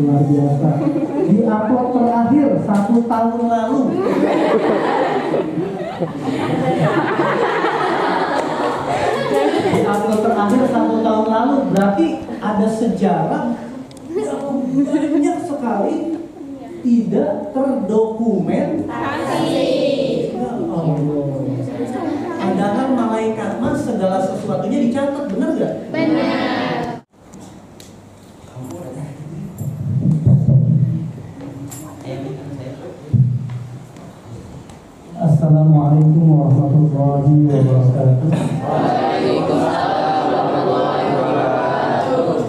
Luar biasa. Di upload terakhir 1 tahun lalu. Di upload terakhir 1 tahun lalu, berarti ada sejarah yang banyak sekali tidak terdokumentasi. Ya Allah. Padahal malaikat mah segala sesuatunya dicatat, benar gak? Benar. Assalamualaikum warahmatullahi wabarakatuh. Waalaikumsalam warahmatullahi wabarakatuh.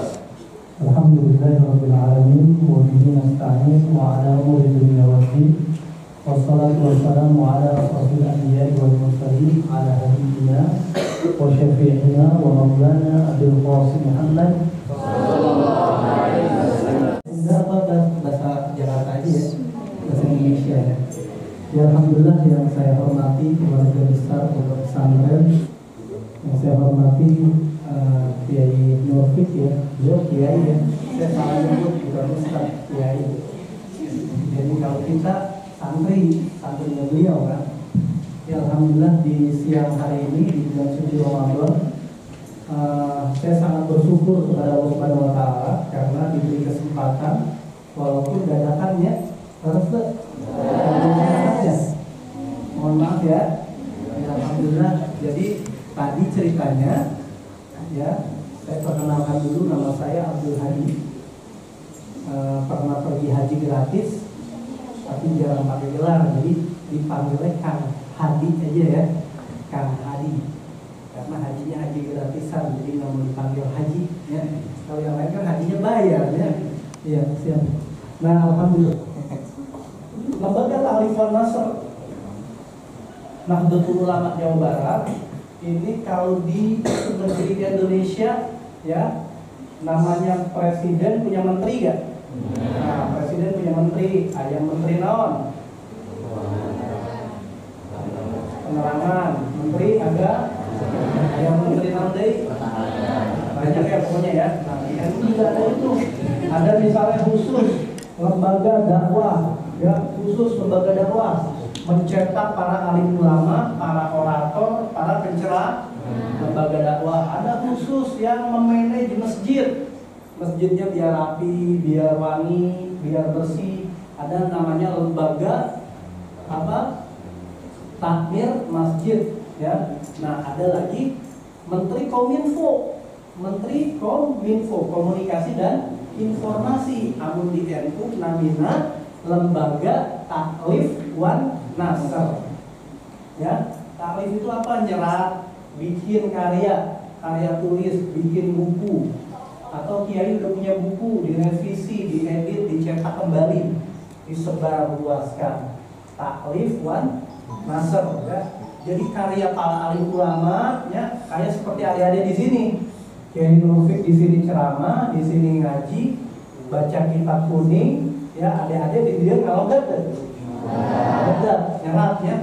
Alhamdulillahirabbil alamin wa bihi nasta'in wa ala umuri dunya waddin. Wassalatu wassalamu ala asrofil anbiya'i wal mursalin ala habibina wa syafi'ina wa maulana Abil Qasim Muhammad sallallahu alaihi wasallam. Bahasa Jakarta aja ya, bahasa Indonesia ya. Ya, alhamdulillah yang saya hormati keluarga besar Pondok Pesantren, yang saya hormati Kiai Nurfik ya, beliau Kiai ya, saya salah nyebut bukan Ustaz, Kiai. Jadi kalau kita santrinya beliau kan, ya alhamdulillah di siang hari ini di bulan suci Ramadan, saya sangat bersyukur kepada Allah Subhanahu Wa Taala karena diberi kesempatan walaupun dadakan ya, harus mohon maaf ya. Alhamdulillah. Jadi tadi ceritanya ya, saya perkenalkan dulu, nama saya Abdul Hadi. Pernah pergi haji gratis tapi jarang pakai gelar, jadi dipanggilnya Kang Hadi aja ya, Kang Hadi, karena hajinya haji gratisan, jadi nggak mau dipanggil haji ya. Kalau yang lain kan hajinya bayar ya. Iya, siap. Nah, alhamdulillah. Lembaga Ta'rifun Nasr Nahdlatul Ulama Jawa Barat ini kalau di negeri Indonesia ya, namanya presiden punya menteri gak? Nah, presiden punya menteri, ayam menteri naon? Penerangan, menteri agak, ayam menteri naon deui? Banyak ya pokoknya ya. Nah, di NU juga ada itu. Ada misalnya khusus lembaga dakwah ya, khusus lembaga dakwah mencetak para alim ulama, para orator, para pencerah. Lembaga dakwah ada khusus yang memanage masjid, masjidnya biar rapi, biar wangi, biar bersih. Ada namanya lembaga apa? Takmir masjid ya. Nah, ada lagi Menteri Kominfo, Menteri Kominfo, komunikasi dan informasi. Amun di NU namina lembaga taklif wan nasr ya. Taklif itu apa? Nyerat, bikin karya tulis, bikin buku, atau kiai udah punya buku, direvisi, diedit, dicetak kembali, disebar luaskan. Taklif wan nasr ya. Jadi karya para alim ulama ya, kayak seperti adik-adik di sini. Kiai Nurfik di sini ceramah, di sini ngaji, baca kitab kuning ya, adik-adik di dia ngalogat deh. Ngalogat, nyerat ya.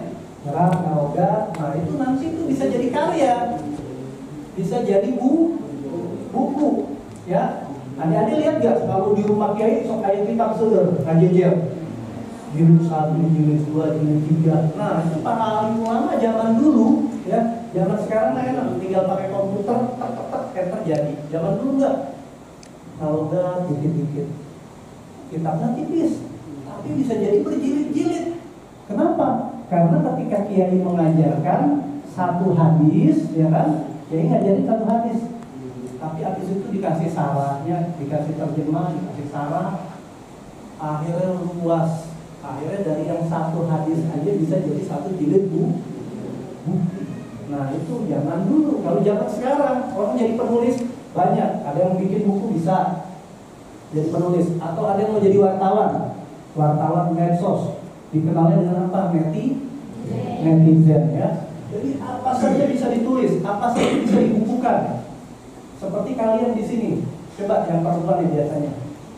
Nyerat, ngalogat. Nah, itu nanti itu bisa jadi karya. Bisa jadi buku ya. Adik-adik lihat gak kalau di rumah kiai sok kayak kitab seueur, ngajejer. Jilid 1, jilid 2, jilid 3. Nah, itu para alim ulama zaman dulu ya. Zaman sekarang enak, tinggal pakai komputer, enter jadi. Zaman dulu enggak. Kalau enggak dikit-dikit. Kitabnya tipis, tapi bisa jadi berjilid-jilid. Kenapa? Karena ketika kiai mengajarkan satu hadis, ya kan? Kiai ngajarin satu hadis. Tapi hadis itu dikasih sarahnya, dikasih terjemah, dikasih sarah. Akhirnya luas. Akhirnya dari yang satu hadis aja bisa jadi satu jilid buku. Nah, itu zaman dulu. Kalau zaman sekarang orang jadi penulis banyak. Ada yang bikin buku bisa jadi penulis, atau ada yang mau jadi wartawan medsos. Dikenalnya dengan apa? Netizen ya. Jadi apa saja bisa ditulis, apa saja bisa dibukukan. Seperti kalian di sini. Coba yang perempuan ya biasanya.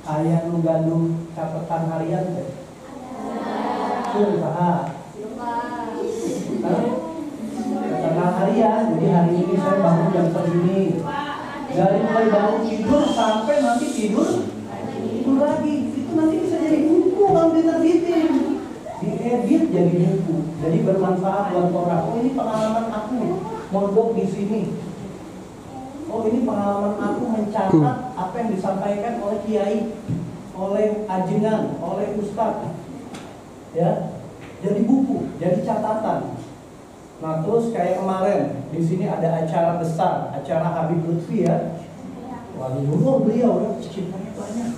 Ayah nu gaduh catatan harian deh. Catatan harian. Jadi hari ini saya bangun jam segini. Dari mulai bangun tidur sampai nanti tidur lagi. jadi buku, jadi bermanfaat buat orang. Oh, ini pengalaman aku mondok di sini. Oh, ini pengalaman aku mencatat apa yang disampaikan oleh kiai, oleh ajengan, oleh ustadz. Ya, jadi buku, jadi catatan. Nah, terus kayak kemarin di sini ada acara besar, acara Habib Lutfi ya. Waliullah beliau ya, cintanya banyak.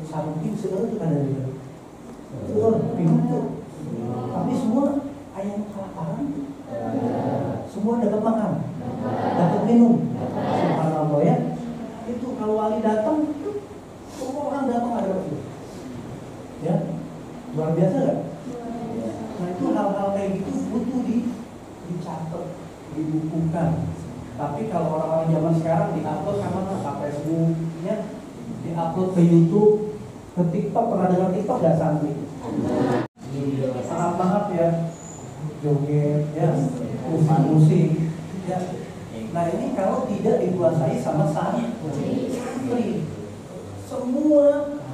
Samping segala itu kan ada dia. Pintu. Tapi semua ayam kelaparan. Semua dapat makan, dapat minum. Subhanallah ya. Itu kalau wali datang, semua orang datang ada itu. Ya, luar biasa kan? Nah, itu hal-hal kayak gitu butuh dicatat, dibukukan. Tapi kalau orang-orang zaman sekarang diupload ke Facebook-nya, diupload ke YouTube, ke TikTok. Pernah dengar TikTok nggak santri? Maaf ya, joget ya, musik ya. Nah, ini kalau tidak dikuasai sama santri, semua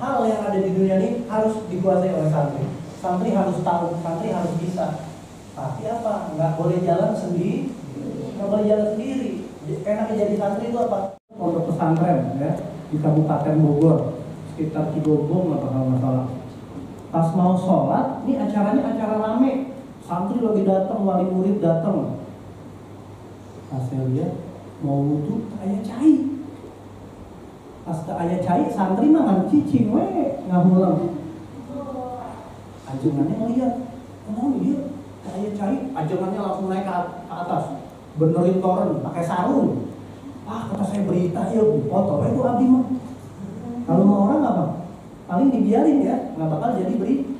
hal yang ada di dunia ini harus dikuasai oleh santri. Santri harus tahu, santri harus bisa. Tapi apa? Nggak boleh jalan sendiri, nggak boleh jalan sendiri. Enaknya jadi santri itu apa? Pondok pesantren ya di Kabupaten Bogor, sekitar Cibogong atau kalau nggak salah. Pas mau sholat, ini acaranya acara rame, santri lagi datang, wali murid datang. Pas saya lihat mau wudhu, ayah cai. Pas ke ayah cai, santri mah kan cicing, nggak mulang. Ajengannya ngeliat, oh iya, ayah cai, ajengannya langsung naik ke atas, benerin toren, pakai sarung. Kata saya berita, ya foto itu abdi mah. Kalau mau orang apa? Paling dibiarin ya, nggak bakal jadi berita.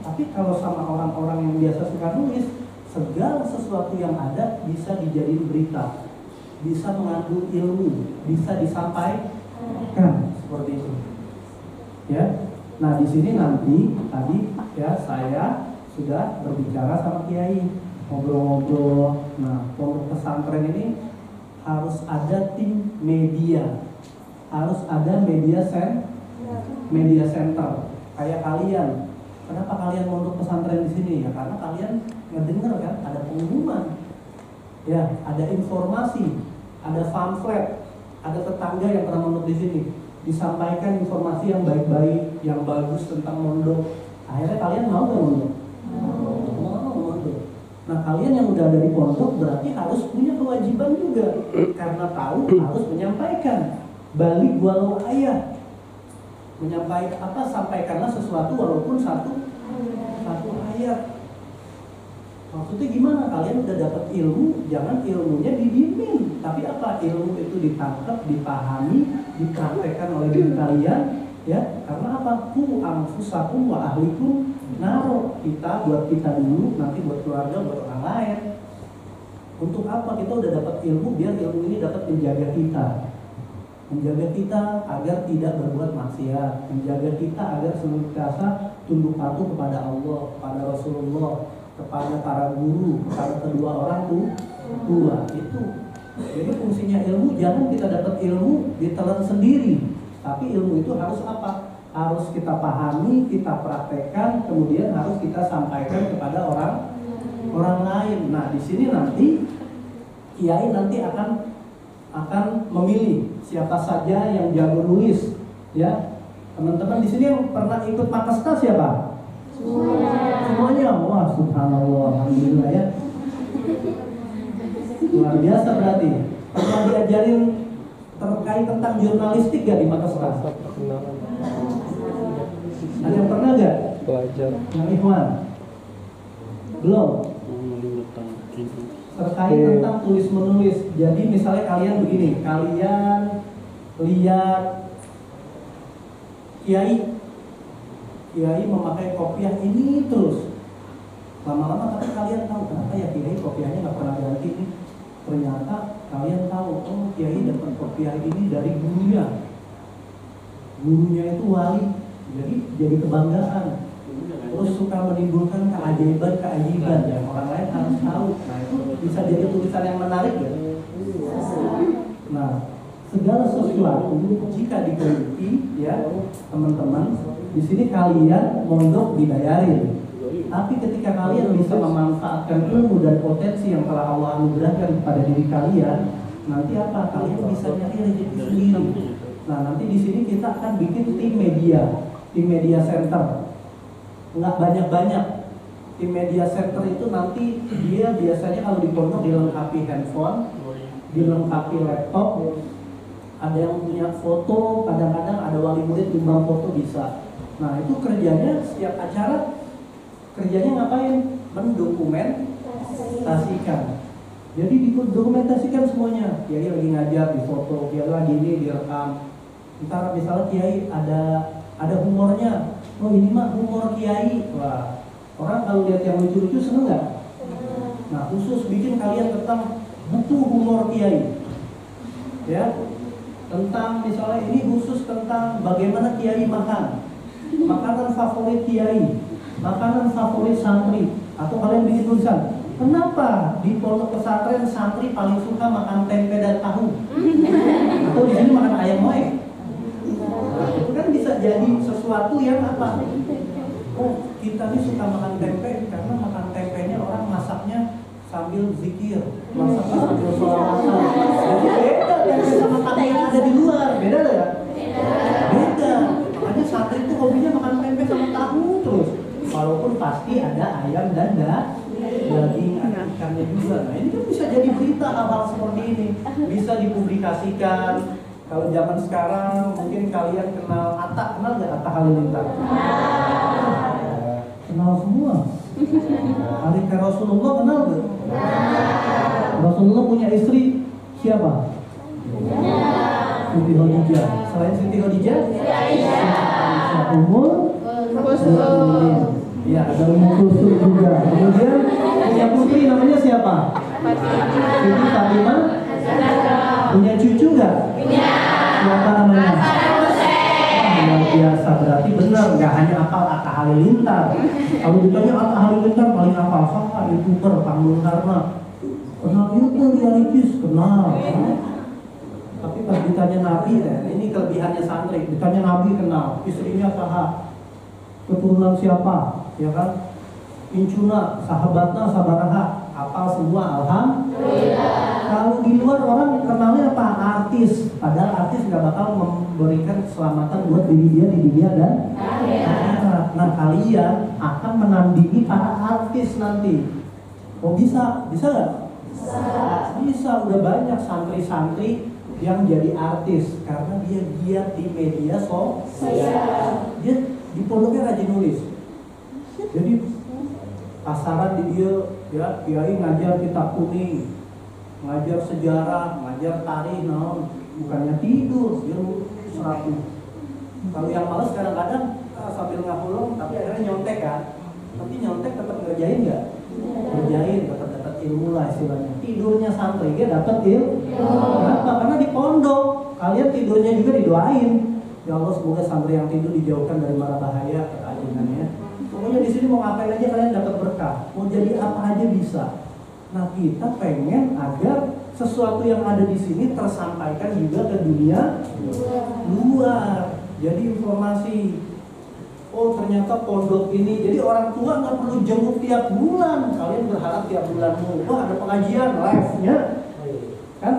Tapi kalau sama orang-orang yang biasa suka nulis, segala sesuatu yang ada bisa dijadiin berita, bisa mengandung ilmu, bisa disampaikan seperti itu. Ya, nah di sini nanti tadi ya saya sudah berbicara sama kiai, ngobrol-ngobrol. Nah, pondok pesantren ini harus ada tim media, harus ada media center kayak kalian. Kenapa kalian mondok pesantren di sini ya? Karena kalian ngedenger kan ada pengumuman, ya ada informasi, ada pamflet, ada tetangga yang pernah mondok di sini, disampaikan informasi yang baik-baik, yang bagus tentang mondok. Akhirnya kalian mau nggak mondok? Mau mondok. Nah, kalian yang udah ada di pondok berarti harus punya kewajiban juga, karena tahu harus menyampaikan. Balik walau ayah. Menyampaikan apa, sampaikanlah sesuatu walaupun satu ayat. Maksudnya gimana? Kalian udah dapat ilmu, jangan ilmunya didiemin, tapi apa? Ilmu itu ditangkap, dipahami, dipraktekkan oleh diri kalian, ya. Karena apa? Ku anfusakum wa ahlikum naro. Kita buat kita dulu, nanti buat keluarga, buat orang lain. Untuk apa? Kita udah dapat ilmu, biar ilmu ini dapat menjaga kita. Menjaga kita agar tidak berbuat maksiat, menjaga kita agar senantiasa tunduk patuh kepada Allah, kepada Rasulullah, kepada para guru, kepada kedua orang tua. Itu. Jadi fungsinya ilmu, jangan kita dapat ilmu ditelan sendiri, tapi ilmu itu harus apa? Harus kita pahami, kita praktekkan, kemudian harus kita sampaikan kepada orang lain. Nah, di sini nanti kiai nanti akan memilih siapa saja yang jago nulis, ya. Teman-teman di sini yang pernah ikut Makasta siapa? Semuanya. Wah, subhanallah, alhamdulillah ya. Luar biasa berarti. Pernah diajarin terkait tentang jurnalistik gak di Makasta? Ada yang pernah gak? Belajar. Yang Ikhwan? Belum? Terkait tentang tulis menulis. Jadi misalnya kalian begini, kalian lihat kiai memakai kopiah ini terus, lama-lama tapi kalian tahu kenapa ya kiai kopiahnya nggak pernah ganti nih. Ternyata kalian tahu, oh kiai dapat kopiah ini dari gurunya itu wali, jadi kebanggaan. Terus suka menimbulkan keajaiban yang orang lain harus tahu. Nah, itu bisa jadi tulisan yang menarik ya. Nah, segala sesuatu jika diteliti ya teman-teman, di sini kalian mondok dibayarin, Tapi ketika kalian bisa memanfaatkan ilmu dan potensi yang telah Allah anugerahkan kepada diri kalian, nanti apa? Kalian bisa nyari rezeki sendiri. Nah, nanti di sini kita akan bikin tim media center. Nggak banyak-banyak. Tim media center itu nanti dia biasanya kalau di pondok dilengkapi handphone, dilengkapi laptop, ada yang punya foto, kadang-kadang ada wali murid nyumbang foto bisa. Nah, itu kerjanya setiap acara, kerjanya ngapain? Mendokumentasikan. Jadi didokumentasikan semuanya. Kiai lagi ngajar di foto, kiai lagi ini direkam. Ntar misalnya kiai ada humornya. Oh, ini mah humor kiai. Wah, orang kalau lihat yang lucu-lucu seneng nggak? Nah, khusus bikin kalian tentang buku humor kiai. Ya, tentang misalnya ini khusus tentang bagaimana kiai makan, makanan favorit kiai, makanan favorit santri. Atau kalian bikin tulisan, kenapa di pondok pesantren santri paling suka makan tempe dan tahu? Atau di sini makan ayam moe? Nah, itu kan bisa jadi sesuatu yang apa? Oh, kita nih suka makan tempe karena makan tempenya orang masaknya sambil zikir, masaknya sambil sholawatan. Jadi beda tempe sama tempe yang ada di luar, beda nggak? Beda. Makanya santri itu hobinya makan tempe sama tahu terus. Walaupun pasti ada ayam dan daging ikannya juga. Nah, ini kan bisa jadi berita hal-hal seperti ini, bisa dipublikasikan. Kalau zaman sekarang mungkin kalian kenal Atta, kenal nggak Atta Halilintar? Kenal semua. Harika Rasulullah kenal nggak? Rasulullah punya istri siapa? Siti Khadijah. Selain Siti Khadijah, Ummul Kulsum. Ya, ada Ummul Kulsum juga. Kemudian punya putri namanya siapa? Siti Fatimah. Punya cucu nggak? Punya. Siapa namanya? Luar biasa, berarti benar, nggak hanya hafal Atta Halilintar. Kalau ditanya Atta Halilintar paling hafal siapa? YouTuber Panggung Karna. Kenal YouTube ya Ricis, kenal. Tapi pas ditanya Nabi, ini kelebihannya santri. Ditanya Nabi kenal, istrinya saha, keturunan siapa, ya kan? Incuna, sahabatnya sabaraha, hafal semua, alhamdulillah. Kalau di luar orang kenalnya apa? Artis. Padahal artis nggak bakal memberikan keselamatan buat diri dia di dunia dan akhirat. Nah, kalian akan menandingi para artis nanti. Oh, bisa nggak? Bisa. Udah banyak santri-santri yang jadi artis karena dia giat di media sosial. Dia di pondoknya rajin nulis. Jadi pasaran di dia, ya, kiai ngajar kitab kuning, ngajar sejarah, ngajar tarikh, bukannya tidur, dia 100. Kalau yang malas kadang-kadang sambil ngahulung, tapi akhirnya nyontek kan. Tapi nyontek tetap ngerjain nggak? Ngerjain, tetap dapat ilmu lah istilahnya. Tidurnya santri, dia dapat ilmu. Kenapa? Karena di pondok, kalian tidurnya juga didoain. Ya Allah, semoga santri yang tidur dijauhkan dari mara bahaya, keajinannya. Pokoknya di sini mau ngapain aja kalian dapat berkah. Mau jadi apa aja bisa. Nah, kita pengen agar sesuatu yang ada di sini tersampaikan juga ke dunia luar. Jadi informasi, oh ternyata pondok ini, jadi orang tua nggak perlu jenguk tiap bulan. Kalian berharap tiap bulan, wah ada pengajian live-nya, kan?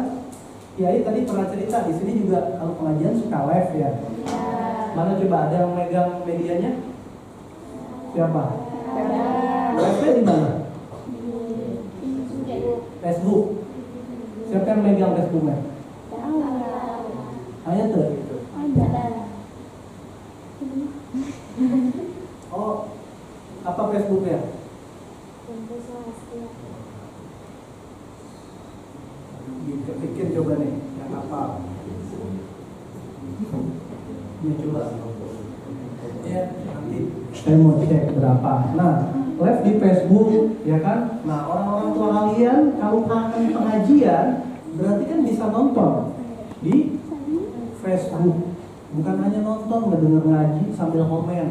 Kiai tadi pernah cerita di sini juga kalau pengajian suka live ya. Mana coba ada yang megang medianya? Siapa? Live-nya di mana? Facebook. Siapa yang megang Facebooknya? Ayat tuh. Oh, apa Facebooknya? Bikin coba nih, yang apa? Ini coba. Ya, nanti saya mau cek berapa. Nah, live di Facebook, ya kan? Nah, orang-orang tua kalian kalau kangen pengajian, berarti kan bisa nonton di Facebook. Bukan hanya nonton, nggak denger ngaji sambil komen.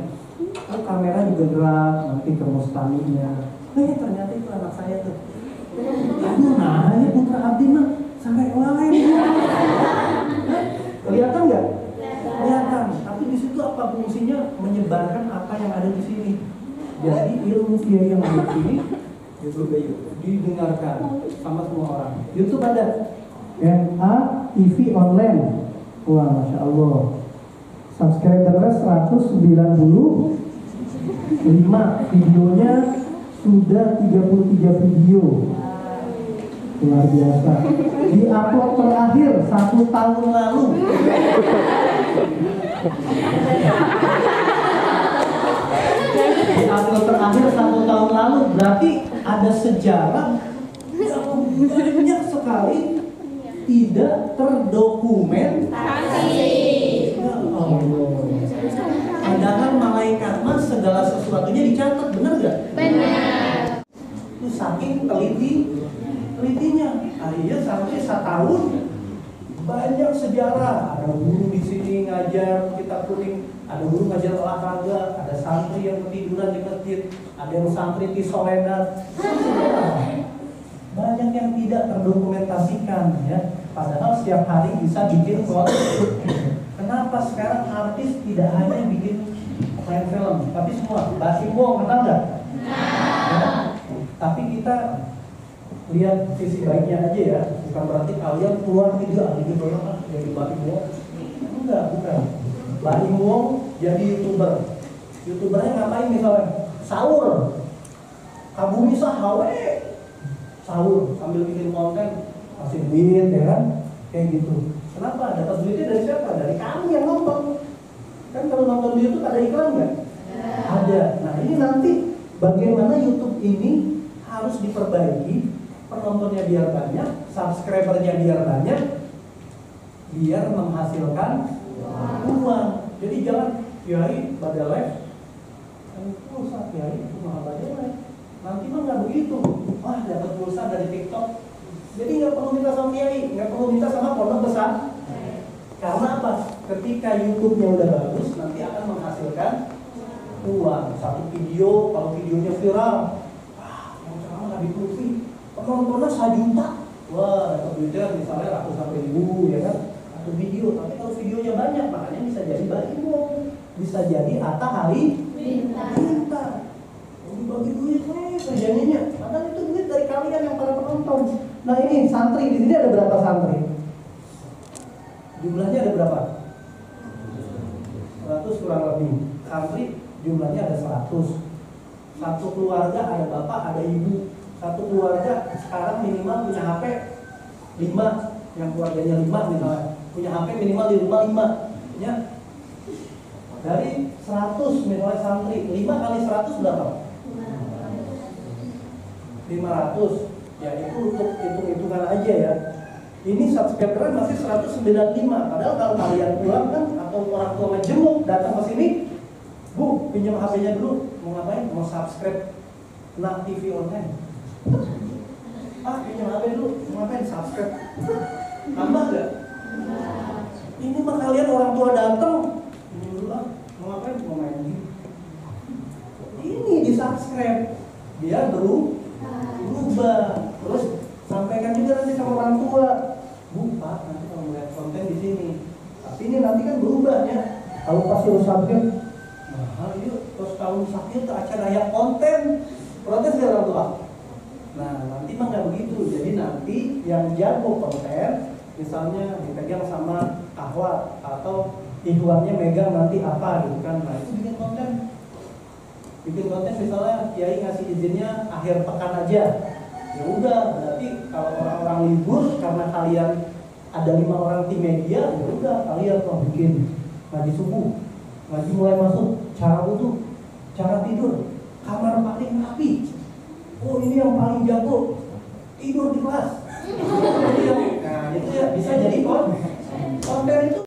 Oh, kamera juga gerak, nanti ke mustaminya. Ternyata itu anak saya tuh. Aduh, nah ini putra abdi mah sampai lain. Kelihatan nggak? Kelihatan. Tapi di situ apa fungsinya? Menyebarkan apa yang ada di sini. Jadi ilmu kiai yang ada di sini YouTube didengarkan sama semua orang. YouTube ada NA TV online. Wah, masya Allah. Subscribernya 195, videonya sudah 33 video. Luar biasa. Di upload terakhir 1 tahun lalu. Di upload terakhir 1 tahun lalu, berarti ada sejarah yang banyak sekali tidak terdokumentasi. Ya Allah. Padahal malaikat mas segala sesuatunya dicatat, benar gak? Benar. Itu saking telitinya. Akhirnya sampai 1 tahun banyak sejarah. Ada guru di sini ngajar kitab kuning, ada guru ngajar olahraga, ada santri yang ketiduran di masjid, ada yang santri di solenan. Banyak yang tidak terdokumentasikan ya. Padahal setiap hari bisa bikin konten. Kenapa sekarang artis tidak hanya bikin main film, tapi semua Basim Wong, kenal nggak? Ya? Tapi kita lihat sisi baiknya aja ya. Bukan berarti kalian keluar tidak bikin orang jadi Basim Wong. Enggak, bukan. Basim Wong jadi YouTubernya ngapain misalnya? Sahur. Kabumi sahawe. Sahur sambil bikin konten, kasih duit ya kan, kayak gitu. Kenapa? Dapat duitnya dari siapa? Dari kamu yang nonton. Kan kalau nonton di YouTube ada iklan nggak? Ada. Nah ini nanti bagaimana YouTube ini harus diperbaiki, penontonnya biar banyak, subscribernya biar banyak, biar menghasilkan uang. Jadi jangan kiai pada live, pulsa kiai cuma pada live. Nanti mah nggak begitu. Wah dapat pulsa dari TikTok. Jadi nggak perlu minta sama kiai, nggak perlu minta sama pondok besar. Karena apa? Ketika YouTube-nya udah bagus, nanti akan menghasilkan uang. Satu video, kalau videonya viral, yang ceramah Habib Lutfi, penontonnya 1 juta. Wah, dapat duitnya misalnya ratusan ribu, ya kan? Satu video. Tapi kalau videonya banyak, makanya bisa jadi Baimo, bisa jadi Atta Halilintar. Bagi duit kerjanya, padahal itu duit dari kalian yang para penonton. Nah ini santri, di sini ada berapa santri? Jumlahnya ada berapa? 100 kurang lebih. Santri jumlahnya ada 100. Satu keluarga ada bapak, ada ibu. Satu keluarga sekarang minimal punya HP 5. Yang keluarganya 5 misalnya, punya HP minimal di rumah 5 ya. Dari 100 misalnya santri, 5 kali 100 berapa? 500. Ya itu untuk hitung-hitungan aja ya. Ini subscriber masih 195. Padahal kalau kalian pulang kan atau orang tua ngejenguk datang ke sini, Bu, pinjam HP-nya dulu. Mau ngapain? Mau subscribe NA TV online. Pinjam HP dulu. Mau ngapain? Subscribe. Tambah gak? Ini mah kalian orang tua datang, ini dulu lah. Mau ngapain? Mau main game. Ini di subscribe. Biar berubah. Terus sampaikan juga nanti sama orang tua, Bu, Pak, nanti kalau melihat konten di sini. Tapi ini nanti kan berubah ya. Kalau pas suruh subscribe, mahal yuk. Terus kalau sakit ke acara yang konten, protes gak orang tua? Nah, nanti mah nggak begitu. Jadi nanti yang jago konten, misalnya dipegang sama Ahwat atau Ikhwannya megang nanti apa gitu kan. Nah, itu bikin konten. Bikin konten misalnya kiai ngasih izinnya akhir pekan aja. Ya udah, berarti kalau orang-orang libur karena kalian ada 5 orang tim media, ya udah kalian mau bikin ngaji subuh, ngaji mulai masuk, cara wudhu, cara tidur, kamar paling rapi. Oh ini yang paling jago tidur di kelas. Nah itu ya bisa jadi konten itu.